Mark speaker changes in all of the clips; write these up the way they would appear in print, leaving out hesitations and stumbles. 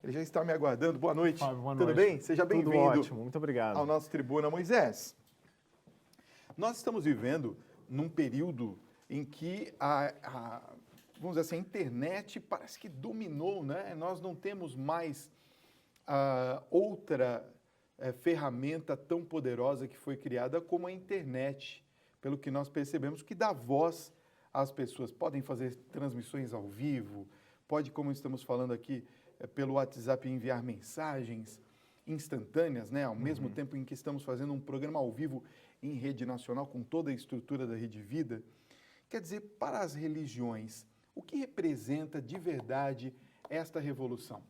Speaker 1: Ele já está me aguardando. Boa noite.
Speaker 2: Fábio, boa
Speaker 1: Tudo
Speaker 2: noite.
Speaker 1: bem? Seja
Speaker 2: Tudo
Speaker 1: bem-vindo
Speaker 2: ótimo, muito obrigado.
Speaker 1: ao nosso Tribuna Moisés. Nós estamos vivendo num período em que vamos dizer assim, a internet parece que dominou, né? Nós não temos mais outra ferramenta tão poderosa que foi criada como a internet, pelo que nós percebemos, que dá voz às pessoas. Podem fazer transmissões ao vivo, pode, como estamos falando aqui, pelo WhatsApp enviar mensagens instantâneas, né? Ao mesmo tempo em que estamos fazendo um programa ao vivo em rede nacional, com toda a estrutura da Rede Vida. Quer dizer, para as religiões, o que representa de verdade esta revolução?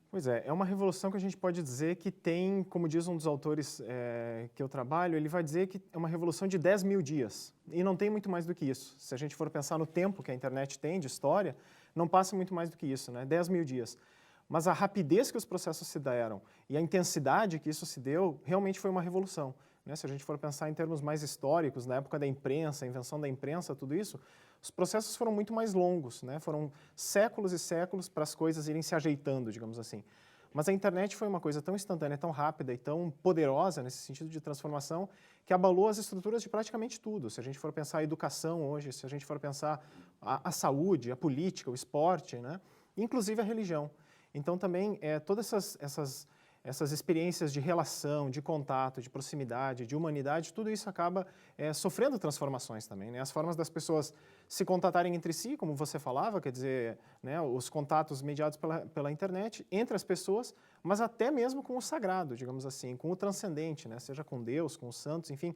Speaker 2: Pois é uma revolução que a gente pode dizer que tem, como diz um dos autores que eu trabalho, ele vai dizer que é uma revolução de 10 mil dias. E não tem muito mais do que isso. Se a gente for pensar no tempo que a internet tem de história, não passa muito mais do que isso, né? 10 mil dias. Mas a rapidez que os processos se deram e a intensidade que isso se deu, realmente foi uma revolução, né? Se a gente for pensar em termos mais históricos, na época da imprensa, a invenção da imprensa, tudo isso, os processos foram muito mais longos, né? Foram séculos e séculos para as coisas irem se ajeitando, digamos assim. Mas a internet foi uma coisa tão instantânea, tão rápida e tão poderosa nesse sentido de transformação que abalou as estruturas de praticamente tudo. Se a gente for pensar a educação hoje, se a gente for pensar a saúde, a política, o esporte, né? Inclusive a religião. Então também todas essas experiências de relação, de contato, de proximidade, de humanidade, tudo isso acaba sofrendo transformações também, né? As formas das pessoas se contatarem entre si, como você falava, quer dizer, né, os contatos mediados pela internet entre as pessoas, mas até mesmo com o sagrado, digamos assim, com o transcendente, né? Seja com Deus, com os santos, enfim,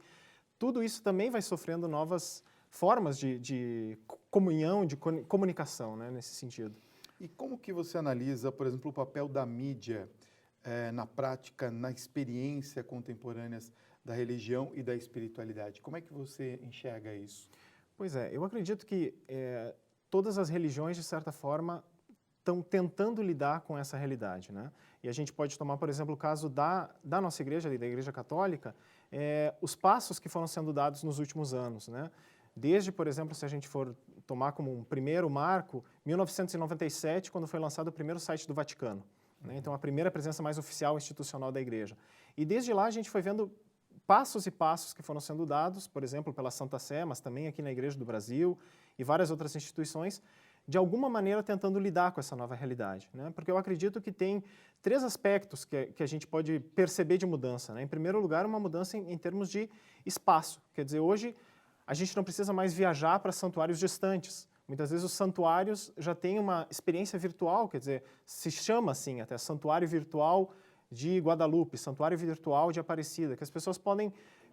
Speaker 2: tudo isso também vai sofrendo novas formas de comunhão, de comunicação, né, nesse sentido.
Speaker 1: E como que você analisa, por exemplo, o papel da mídia na prática, na experiência contemporâneas da religião e da espiritualidade? Como é que você enxerga isso?
Speaker 2: Pois é, eu acredito que todas as religiões, de certa forma, estão tentando lidar com essa realidade, né? E a gente pode tomar, por exemplo, o caso da nossa igreja, da Igreja Católica, os passos que foram sendo dados nos últimos anos, né? Desde, por exemplo, se a gente for tomar como um primeiro marco, 1997, quando foi lançado o primeiro site do Vaticano, né? Então, a primeira presença mais oficial institucional da igreja. E desde lá a gente foi vendo passos e passos que foram sendo dados, por exemplo, pela Santa Sé, mas também aqui na Igreja do Brasil e várias outras instituições, de alguma maneira tentando lidar com essa nova realidade, né? Porque eu acredito que tem três aspectos que a gente pode perceber de mudança, né? Em primeiro lugar, uma mudança em termos de espaço. Quer dizer, hoje a gente não precisa mais viajar para santuários distantes. Muitas vezes os santuários já têm uma experiência virtual, quer dizer, se chama assim até santuário virtual de Guadalupe, santuário virtual de Aparecida, que as pessoas podem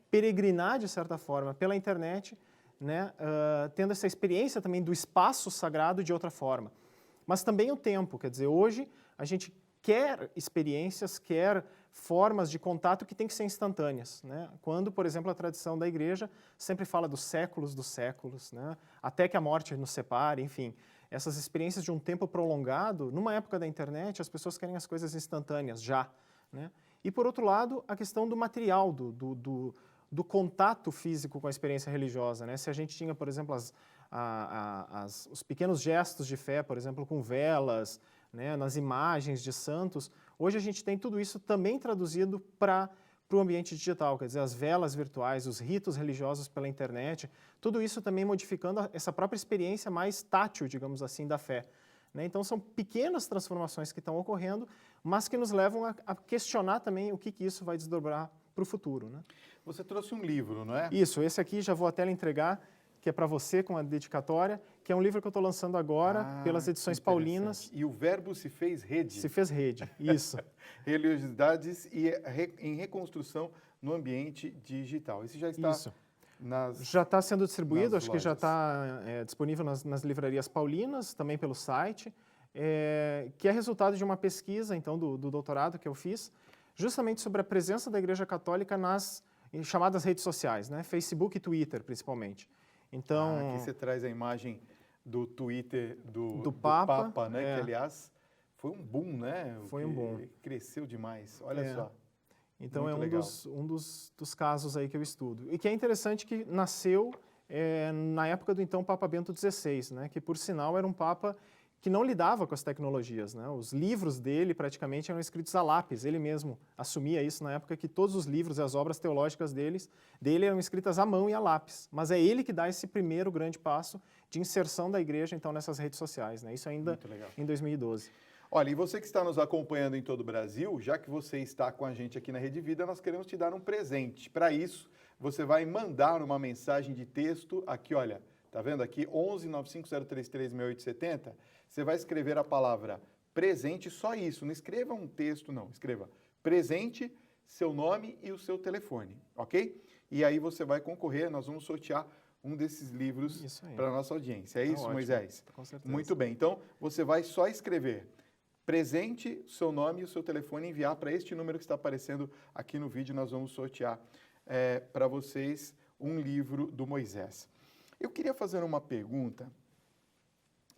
Speaker 2: peregrinar, de certa forma, pela internet, né, tendo essa experiência também do espaço sagrado de outra forma. Mas também o tempo, quer dizer, hoje a gente quer experiências, quer formas de contato que têm que ser instantâneas, né? Quando, por exemplo, a tradição da igreja sempre fala dos séculos, né? Até que a morte nos separe, enfim. Essas experiências de um tempo prolongado, numa época da internet, as pessoas querem as coisas instantâneas, já, né? E, por outro lado, a questão do material, do contato físico com a experiência religiosa, né? Se a gente tinha, por exemplo, os pequenos gestos de fé, por exemplo, com velas, né, nas imagens de santos, hoje a gente tem tudo isso também traduzido para o ambiente digital, quer dizer, as velas virtuais, os ritos religiosos pela internet, tudo isso também modificando essa própria experiência mais tátil, digamos assim, da fé, né? Então são pequenas transformações que estão ocorrendo, mas que nos levam a questionar também o que isso vai desdobrar para o futuro, né?
Speaker 1: Você trouxe um livro, não é?
Speaker 2: Isso, esse aqui já vou até lhe entregar, que é para você com a dedicatória, que é um livro que eu estou lançando agora pelas edições Paulinas.
Speaker 1: E o Verbo se fez rede.
Speaker 2: Se fez rede, isso.
Speaker 1: Religiosidades em reconstrução no ambiente digital. Esse já está
Speaker 2: já está sendo distribuído, acho que já está disponível nas livrarias Paulinas, também pelo site, que é resultado de uma pesquisa, então, do doutorado que eu fiz, justamente sobre a presença da Igreja Católica nas chamadas redes sociais, né? Facebook e Twitter, principalmente. Então,
Speaker 1: aqui você traz a imagem do Twitter do
Speaker 2: Papa,
Speaker 1: né? Que, aliás, foi um boom, né?
Speaker 2: Foi um boom.
Speaker 1: Cresceu demais, olha só.
Speaker 2: Então,
Speaker 1: muito
Speaker 2: um dos casos aí que eu estudo. E que é interessante que nasceu na época do então Papa Bento XVI, né? Que, por sinal, era um Papa que não lidava com as tecnologias, né? Os livros dele praticamente eram escritos a lápis. Ele mesmo assumia isso na época, que todos os livros e as obras teológicas dele eram escritas à mão e a lápis. Mas é ele que dá esse primeiro grande passo de inserção da igreja, então, nessas redes sociais, né? Isso ainda em 2012.
Speaker 1: Olha, e você que está nos acompanhando em todo o Brasil, já que você está com a gente aqui na Rede Vida, nós queremos te dar um presente. Para isso, você vai mandar uma mensagem de texto aqui, olha, tá vendo aqui? 11 95033 6870. Você vai escrever a palavra presente, só isso. Não escreva um texto, não. Escreva presente, seu nome e o seu telefone, ok? E aí você vai concorrer, nós vamos sortear um desses livros para a nossa audiência. É isso, ótimo, Moisés?
Speaker 2: Com certeza.
Speaker 1: Muito bem. Então, você vai só escrever presente, seu nome e o seu telefone, enviar para este número que está aparecendo aqui no vídeo. Nós vamos sortear para vocês um livro do Moisés. Eu queria fazer uma pergunta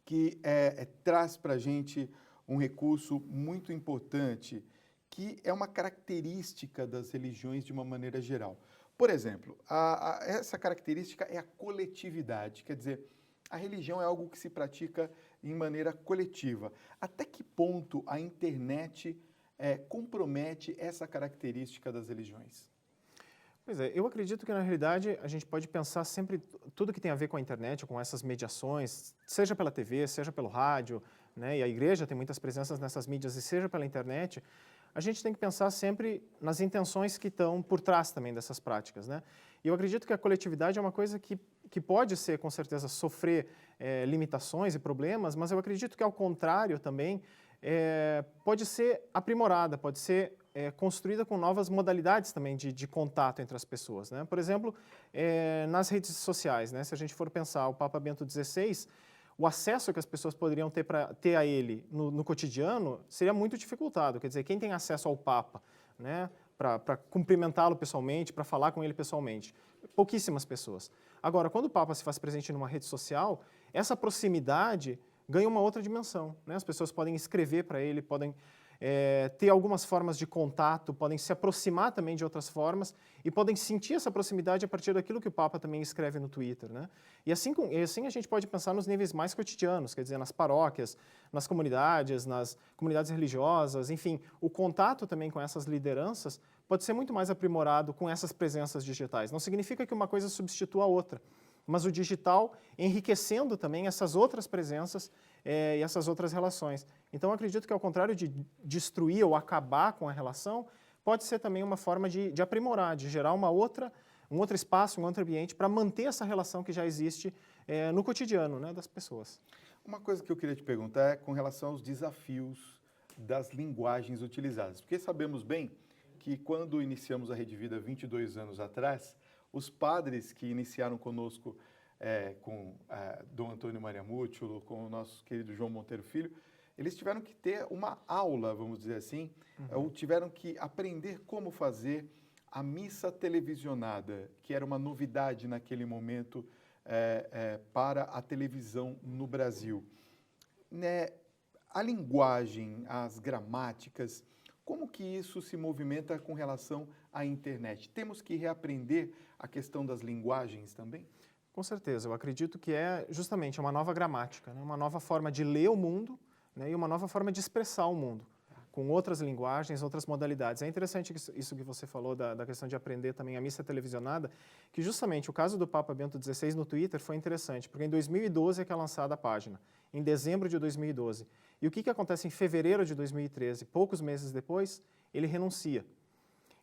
Speaker 1: que traz para a gente um recurso muito importante, que é uma característica das religiões de uma maneira geral. Por exemplo, essa característica é a coletividade, quer dizer, a religião é algo que se pratica em maneira coletiva. Até que ponto a internet compromete essa característica das religiões?
Speaker 2: Pois é, eu acredito que, na realidade, a gente pode pensar sempre tudo que tem a ver com a internet, com essas mediações, seja pela TV, seja pelo rádio, né, e a igreja tem muitas presenças nessas mídias, e seja pela internet, a gente tem que pensar sempre nas intenções que estão por trás também dessas práticas, né? E eu acredito que a coletividade é uma coisa que pode ser, com certeza, sofrer limitações e problemas, mas eu acredito que, ao contrário, também pode ser aprimorada, pode ser construída com novas modalidades também de contato entre as pessoas, né? Por exemplo, nas redes sociais, né? Se a gente for pensar o Papa Bento XVI, o acesso que as pessoas poderiam ter a ele no cotidiano seria muito dificultado. Quer dizer, quem tem acesso ao Papa, né, para cumprimentá-lo pessoalmente, para falar com ele pessoalmente? Pouquíssimas pessoas. Agora, quando o Papa se faz presente numa rede social, essa proximidade ganha uma outra dimensão, né? As pessoas podem escrever para ele, podem ter algumas formas de contato, podem se aproximar também de outras formas e podem sentir essa proximidade a partir daquilo que o Papa também escreve no Twitter, né? E assim a gente pode pensar nos níveis mais cotidianos, quer dizer, nas paróquias, nas comunidades religiosas, enfim, o contato também com essas lideranças pode ser muito mais aprimorado com essas presenças digitais. Não significa que uma coisa substitua a outra, mas o digital enriquecendo também essas outras presenças e essas outras relações. Então, eu acredito que, ao contrário de destruir ou acabar com a relação, pode ser também uma forma de aprimorar, de gerar um outro espaço, um outro ambiente para manter essa relação que já existe no cotidiano, né, das pessoas.
Speaker 1: Uma coisa que eu queria te perguntar é com relação aos desafios das linguagens utilizadas, porque sabemos bem que, quando iniciamos a Rede Vida 22 anos atrás, os padres que iniciaram conosco, com Dom Antônio Maria Mútulo, com o nosso querido João Monteiro Filho, eles tiveram que ter uma aula, vamos dizer assim, ou tiveram que aprender como fazer a missa televisionada, que era uma novidade naquele momento para a televisão no Brasil. A linguagem, as gramáticas, como que isso se movimenta com relação à internet? Temos que reaprender a questão das linguagens também?
Speaker 2: Com certeza, eu acredito que é justamente uma nova gramática, né? Uma nova forma de ler o mundo, né? E uma nova forma de expressar o mundo, com outras linguagens, outras modalidades. É interessante isso que você falou da questão de aprender também a missa televisionada, que justamente o caso do Papa Bento XVI no Twitter foi interessante, porque em 2012 é que é lançada a página, em dezembro de 2012. E o que acontece em fevereiro de 2013? Poucos meses depois, ele renuncia.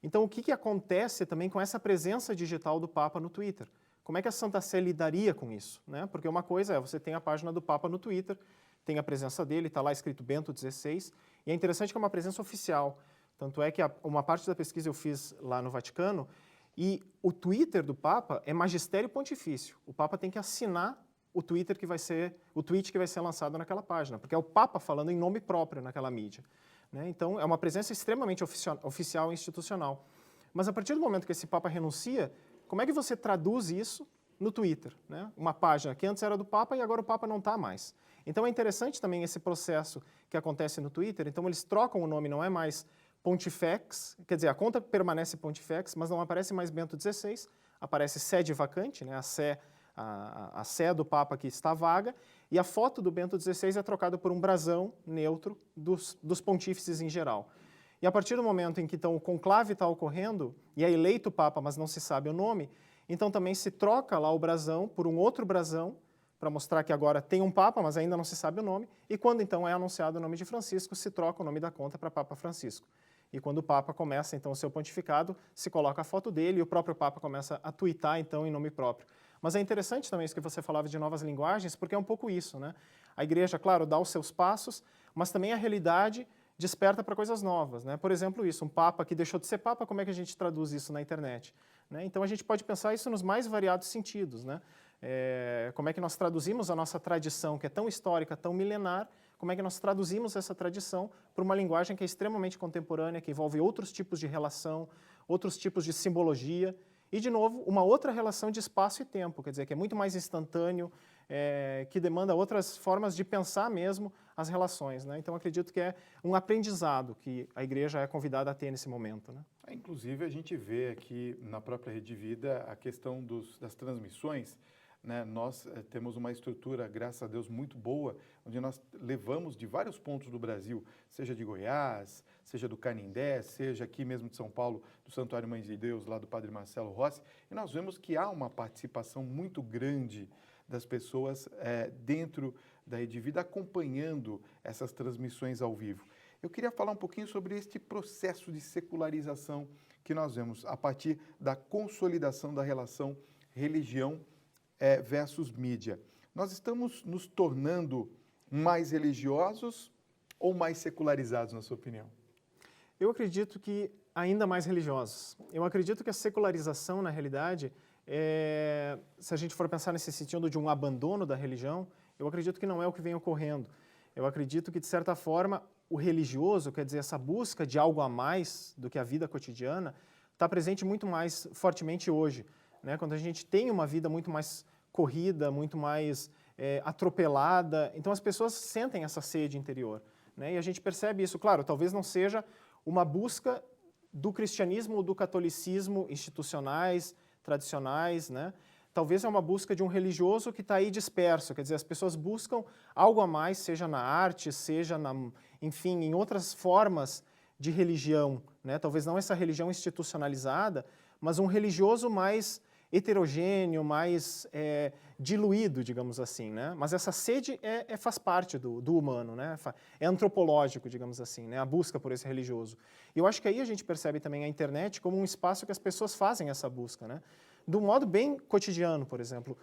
Speaker 2: Então, o que acontece também com essa presença digital do Papa no Twitter? Como é que a Santa Sé lidaria com isso, né? Porque uma coisa é, você tem a página do Papa no Twitter, tem a presença dele, está lá escrito Bento XVI, e é interessante que é uma presença oficial. Tanto é que uma parte da pesquisa eu fiz lá no Vaticano, e o Twitter do Papa é magistério pontifício. O Papa tem que assinar o tweet que vai ser lançado naquela página, porque é o Papa falando em nome próprio naquela mídia, né? Então, é uma presença extremamente oficial e institucional. Mas, a partir do momento que esse Papa renuncia, como é que você traduz isso no Twitter, né? Uma página que antes era do Papa e agora o Papa não está mais. Então, é interessante também esse processo que acontece no Twitter. Então, eles trocam o nome, não é mais Pontifex, quer dizer, a conta permanece Pontifex, mas não aparece mais Bento XVI, aparece sede vacante, né? A sé do Papa que está vaga, e a foto do Bento XVI é trocada por um brasão neutro dos pontífices em geral. E a partir do momento em que então, o conclave está ocorrendo, e é eleito Papa, mas não se sabe o nome, então também se troca lá o brasão por um outro brasão, para mostrar que agora tem um Papa, mas ainda não se sabe o nome, e quando então é anunciado o nome de Francisco, se troca o nome da conta para Papa Francisco. E quando o Papa começa então o seu pontificado, se coloca a foto dele e o próprio Papa começa a tuitar então em nome próprio. Mas é interessante também isso que você falava de novas linguagens, porque é um pouco isso, né? A igreja, claro, dá os seus passos, mas também a realidade desperta para coisas novas, né? Por exemplo, isso, um Papa que deixou de ser Papa, como é que a gente traduz isso na internet? Né? Então a gente pode pensar isso nos mais variados sentidos, né? Como é que nós traduzimos a nossa tradição, que é tão histórica, tão milenar, como é que nós traduzimos essa tradição para uma linguagem que é extremamente contemporânea, que envolve outros tipos de relação, outros tipos de simbologia, e, de novo, uma outra relação de espaço e tempo, quer dizer, que é muito mais instantâneo, que demanda outras formas de pensar mesmo as relações, né? Então, acredito que é um aprendizado que a igreja é convidada a ter nesse momento, né?
Speaker 1: Inclusive, a gente vê aqui na própria Rede de Vida a questão das transmissões, né? Nós temos uma estrutura, graças a Deus, muito boa, onde nós levamos de vários pontos do Brasil, seja de Goiás, seja do Canindé, seja aqui mesmo de São Paulo, do Santuário Mãe de Deus, lá do Padre Marcelo Rossi, e nós vemos que há uma participação muito grande das pessoas dentro da Rede de Vida, acompanhando essas transmissões ao vivo. Eu queria falar um pouquinho sobre este processo de secularização que nós vemos a partir da consolidação da relação religião versus mídia. Nós estamos nos tornando mais religiosos ou mais secularizados, na sua opinião?
Speaker 2: Eu acredito que ainda mais religiosos. Eu acredito que a secularização, na realidade, se a gente for pensar nesse sentido de um abandono da religião, eu acredito que não é o que vem ocorrendo. Eu acredito que, de certa forma, o religioso, quer dizer, essa busca de algo a mais do que a vida cotidiana, está presente muito mais fortemente hoje, né? Quando a gente tem uma vida muito mais corrida, muito mais atropelada, então as pessoas sentem essa sede interior, né? E a gente percebe isso, claro, talvez não seja uma busca do cristianismo ou do catolicismo institucionais, tradicionais, né? Talvez é uma busca de um religioso que está aí disperso, quer dizer, as pessoas buscam algo a mais, seja na arte, seja, enfim, em outras formas de religião, né? Talvez não essa religião institucionalizada, mas um religioso mais heterogêneo, mais diluído, digamos assim, né? Mas essa sede faz parte do humano, né? É antropológico, digamos assim, né? A busca por esse religioso. E eu acho que aí a gente percebe também a internet como um espaço que as pessoas fazem essa busca, né? De um modo bem cotidiano, por exemplo,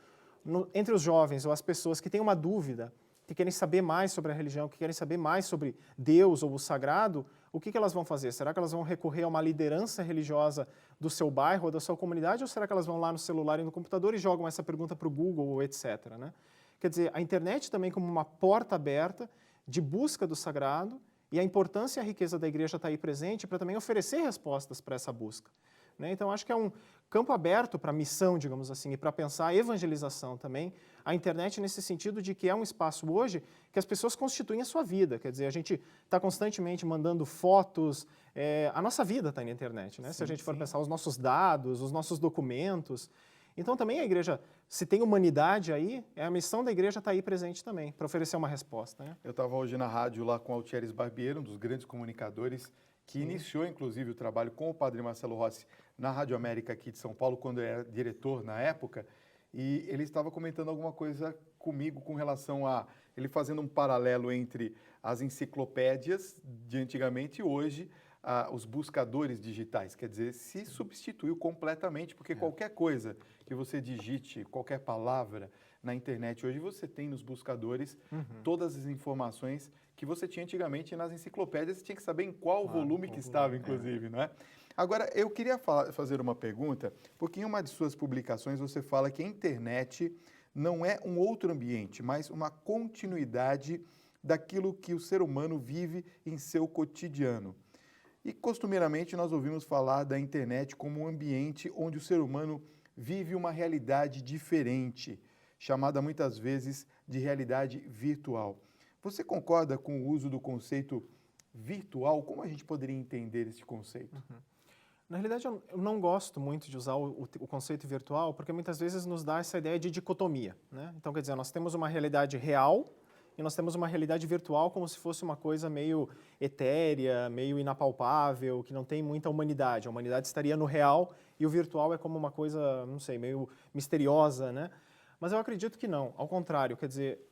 Speaker 2: entre os jovens ou as pessoas que têm uma dúvida, que querem saber mais sobre a religião, que querem saber mais sobre Deus ou o sagrado, o que elas vão fazer? Será que elas vão recorrer a uma liderança religiosa do seu bairro ou da sua comunidade, ou será que elas vão lá no celular e no computador e jogam essa pergunta para o Google ou etc., né? Quer dizer, a internet também como uma porta aberta de busca do sagrado, e a importância e a riqueza da igreja está aí presente para também oferecer respostas para essa busca, né? Então, acho que é um campo aberto para a missão, digamos assim, e para pensar a evangelização também, a internet nesse sentido de que é um espaço hoje que as pessoas constituem a sua vida, quer dizer, a gente está constantemente mandando fotos, a nossa vida está na internet, né? Sim, se a gente for pensar os nossos dados, os nossos documentos. Então, também a igreja, se tem humanidade aí, a missão da igreja está aí presente também, para oferecer uma resposta, né?
Speaker 1: Eu estava hoje na rádio lá com o Altieres Barbieri, um dos grandes comunicadores, que iniciou, inclusive, o trabalho com o Padre Marcelo Rossi na Rádio América aqui de São Paulo, quando era diretor na época, e ele estava comentando alguma coisa comigo com relação a ele fazendo um paralelo entre as enciclopédias de antigamente e hoje, os buscadores digitais. Quer dizer, se substituiu completamente, porque qualquer coisa que você digite, qualquer palavra na internet, hoje você tem nos buscadores todas as informações que você tinha antigamente nas enciclopédias, você tinha que saber em qual volume que estava, inclusive, não é? Agora, eu queria fazer uma pergunta, porque em uma de suas publicações você fala que a internet não é um outro ambiente, mas uma continuidade daquilo que o ser humano vive em seu cotidiano. E, costumeiramente, nós ouvimos falar da internet como um ambiente onde o ser humano vive uma realidade diferente, chamada muitas vezes de realidade virtual. Você concorda com o uso do conceito virtual? Como a gente poderia entender esse conceito?
Speaker 2: Na realidade, eu não gosto muito de usar o conceito virtual, porque muitas vezes nos dá essa ideia de dicotomia, né? Então, quer dizer, nós temos uma realidade real e nós temos uma realidade virtual como se fosse uma coisa meio etérea, meio inapalpável, que não tem muita humanidade. A humanidade estaria no real e o virtual é como uma coisa, não sei, meio misteriosa, né? Mas eu acredito que não, ao contrário, quer dizer,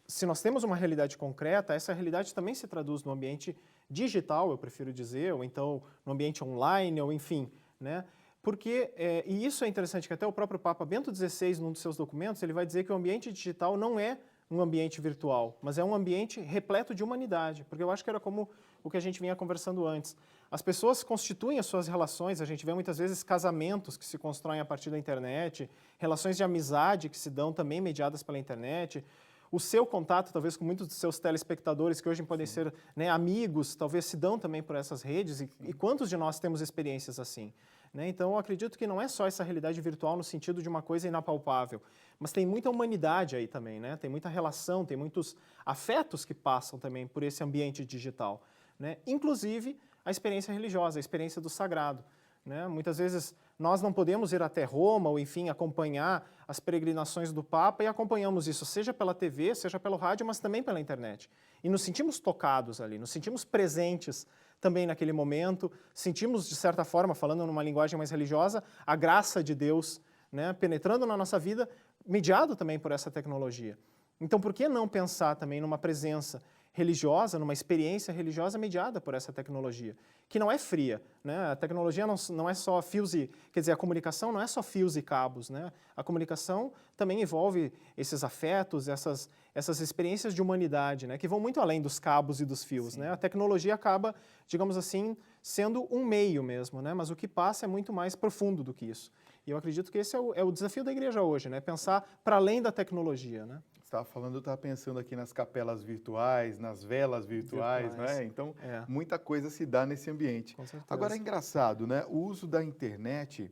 Speaker 2: se nós temos uma realidade concreta, essa realidade também se traduz no ambiente digital, eu prefiro dizer, ou então no ambiente online, ou enfim, né? Porque, e isso é interessante, que até o próprio Papa Bento XVI, num dos seus documentos, ele vai dizer que o ambiente digital não é um ambiente virtual, mas é um ambiente repleto de humanidade, porque eu acho que era como o que a gente vinha conversando antes. As pessoas constituem as suas relações, a gente vê muitas vezes casamentos que se constroem a partir da internet, relações de amizade que se dão também mediadas pela internet, o seu contato, talvez, com muitos dos seus telespectadores, que hoje podem ser, né, amigos, talvez se dão também por essas redes, e quantos de nós temos experiências assim? Né? Então, eu acredito que não é só essa realidade virtual no sentido de uma coisa inapalpável, mas tem muita humanidade aí também, né? Tem muita relação, tem muitos afetos que passam também por esse ambiente digital, né? Inclusive a experiência religiosa, a experiência do sagrado. Né? Muitas vezes nós não podemos ir até Roma ou, enfim, acompanhar as peregrinações do Papa e acompanhamos isso, seja pela TV, seja pelo rádio, mas também pela internet. E nos sentimos tocados ali, nos sentimos presentes também naquele momento, sentimos, de certa forma, falando numa linguagem mais religiosa, a graça de Deus, né, penetrando na nossa vida, mediado também por essa tecnologia. Então, por que não pensar também numa presença religiosa, numa experiência religiosa mediada por essa tecnologia, que não é fria, né? A tecnologia não é só fios e, quer dizer, a comunicação não é só fios e cabos, né? A comunicação também envolve esses afetos, essas experiências de humanidade, né? Que vão muito além dos cabos e dos fios, né? A tecnologia acaba, digamos assim, sendo um meio mesmo, né? Mas o que passa é muito mais profundo do que isso. E eu acredito que esse é o desafio da igreja hoje, né? Pensar para além da tecnologia, né?
Speaker 1: Estava falando, eu estava pensando aqui nas capelas virtuais, nas velas virtuais, né? Então, muita coisa se dá nesse ambiente.
Speaker 2: Com certeza.
Speaker 1: Agora, é engraçado, né? O uso da internet,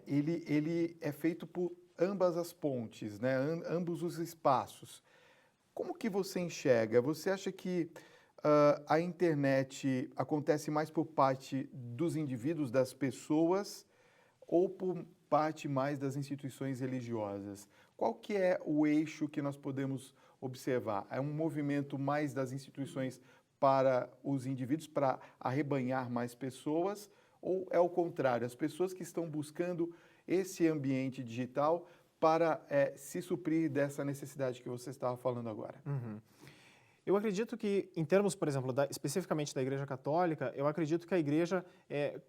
Speaker 1: ele é feito por ambas as pontes, né? Ambos os espaços. Como que você enxerga? Você acha que a internet acontece mais por parte dos indivíduos, das pessoas, ou por parte mais das instituições religiosas? Qual que é o eixo que nós podemos observar? É um movimento mais das instituições para os indivíduos, para arrebanhar mais pessoas, ou é o contrário, as pessoas que estão buscando esse ambiente digital para se suprir dessa necessidade que você estava falando agora?
Speaker 2: Uhum. Eu acredito que, em termos, por exemplo, especificamente da Igreja Católica, eu acredito que a Igreja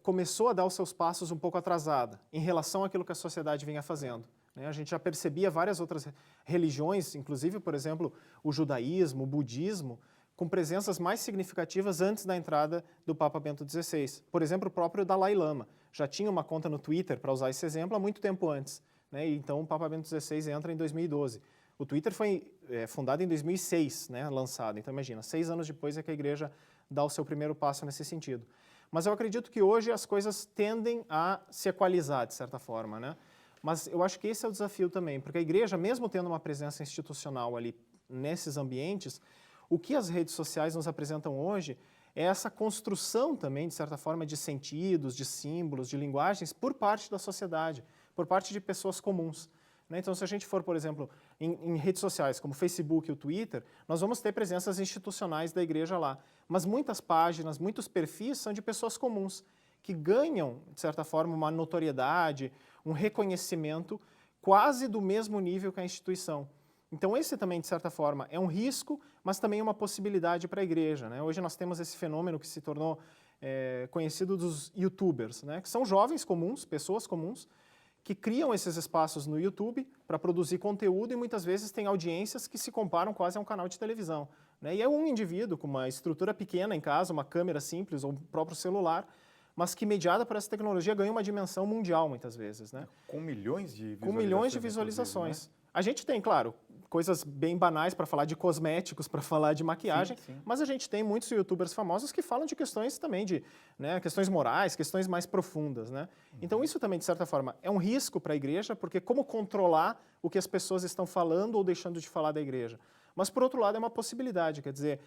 Speaker 2: começou a dar os seus passos um pouco atrasada em relação àquilo que a sociedade vinha fazendo. A gente já percebia várias outras religiões, inclusive, por exemplo, o judaísmo, o budismo, com presenças mais significativas antes da entrada do Papa Bento XVI. Por exemplo, o próprio Dalai Lama já tinha uma conta no Twitter, para usar esse exemplo, há muito tempo antes. Né? E então, o Papa Bento XVI entra em 2012. O Twitter foi fundado em 2006, né, lançado. Então, imagina, 6 anos depois é que a Igreja dá o seu primeiro passo nesse sentido. Mas eu acredito que hoje as coisas tendem a se equalizar, de certa forma, né? Mas eu acho que esse é o desafio também, porque a Igreja, mesmo tendo uma presença institucional ali nesses ambientes, o que as redes sociais nos apresentam hoje é essa construção também, de certa forma, de sentidos, de símbolos, de linguagens por parte da sociedade, por parte de pessoas comuns. Então, se a gente for, por exemplo, em redes sociais como o Facebook e o Twitter, nós vamos ter presenças institucionais da Igreja lá. Mas muitas páginas, muitos perfis são de pessoas comuns, que ganham, de certa forma, uma notoriedade, um reconhecimento quase do mesmo nível que a instituição. Então, esse também, de certa forma, é um risco, mas também uma possibilidade para a Igreja. Né? Hoje nós temos esse fenômeno que se tornou conhecido dos YouTubers, né? Que são jovens comuns, pessoas comuns, que criam esses espaços no YouTube para produzir conteúdo e muitas vezes têm audiências que se comparam quase a um canal de televisão. Né? E é um indivíduo com uma estrutura pequena em casa, uma câmera simples ou o próprio celular, mas que, mediada por essa tecnologia, ganha uma dimensão mundial muitas vezes. Né?
Speaker 1: Com milhões de visualizações.
Speaker 2: Com milhões de visualizações. Né? A gente tem, claro, coisas bem banais para falar de cosméticos, para falar de maquiagem, sim. Mas a gente tem muitos youtubers famosos que falam de questões também de, né, questões morais, questões mais profundas. Né? Então isso também, de certa forma, é um risco para a Igreja, porque como controlar o que as pessoas estão falando ou deixando de falar da Igreja? Mas, por outro lado, é uma possibilidade, quer dizer,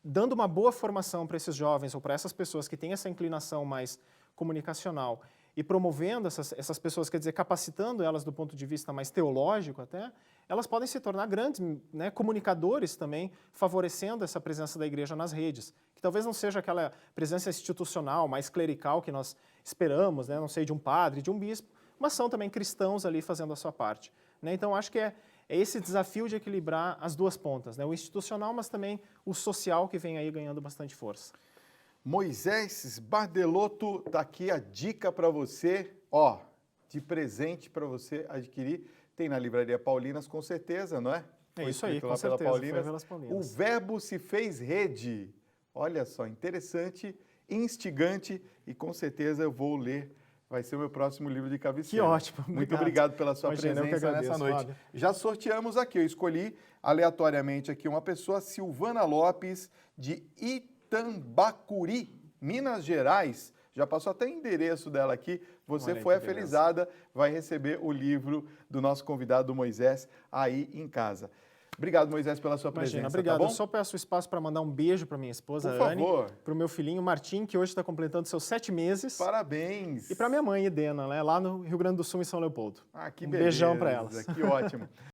Speaker 2: dando uma boa formação para esses jovens ou para essas pessoas que têm essa inclinação mais comunicacional e promovendo essas pessoas, quer dizer, capacitando elas do ponto de vista mais teológico até, elas podem se tornar grandes, né, comunicadores também, favorecendo essa presença da igreja nas redes, que talvez não seja aquela presença institucional, mais clerical que nós esperamos, né, não sei, de um padre, de um bispo, mas são também cristãos ali fazendo a sua parte. Né? Então, acho que é esse desafio de equilibrar as duas pontas, né, o institucional, mas também o social que vem aí ganhando bastante força.
Speaker 1: Moisés Bardelotto, tá aqui a dica para você, ó, de presente para você adquirir. Tem na Livraria Paulinas, com certeza, não é?
Speaker 2: É
Speaker 1: Foi
Speaker 2: isso aí,
Speaker 1: escrito
Speaker 2: com
Speaker 1: lá pela
Speaker 2: certeza,
Speaker 1: Paulinas.
Speaker 2: foi pelas
Speaker 1: O
Speaker 2: Paulinas.
Speaker 1: verbo se fez rede. Olha só, interessante, instigante e com certeza eu vou ler. Vai ser o meu próximo livro de
Speaker 2: Que
Speaker 1: cabeceira.
Speaker 2: ótimo,
Speaker 1: Muito obrigado pela sua
Speaker 2: Imagina, eu que
Speaker 1: presença nessa
Speaker 2: agradeço,
Speaker 1: noite.
Speaker 2: Fábio.
Speaker 1: Já sorteamos aqui, eu escolhi aleatoriamente aqui uma pessoa, Silvana Lopes, de Itambacuri, Minas Gerais. Já passou até o endereço dela aqui. Você
Speaker 2: Olha aí,
Speaker 1: foi
Speaker 2: que beleza.
Speaker 1: afelizada, vai receber o livro do nosso convidado Moisés aí em casa. Obrigado, Moisés, pela sua
Speaker 2: Imagina,
Speaker 1: presença,
Speaker 2: obrigado.
Speaker 1: tá bom?
Speaker 2: Eu só peço espaço para mandar um beijo para minha esposa,
Speaker 1: Por
Speaker 2: Anne,
Speaker 1: favor.
Speaker 2: para o meu filhinho, Martim, que hoje está completando seus 7 meses,
Speaker 1: Parabéns.
Speaker 2: e para minha mãe, Edena, né, lá no Rio Grande do Sul, em São Leopoldo.
Speaker 1: Ah, que
Speaker 2: Um
Speaker 1: beleza.
Speaker 2: beijão para elas.
Speaker 1: Que ótimo.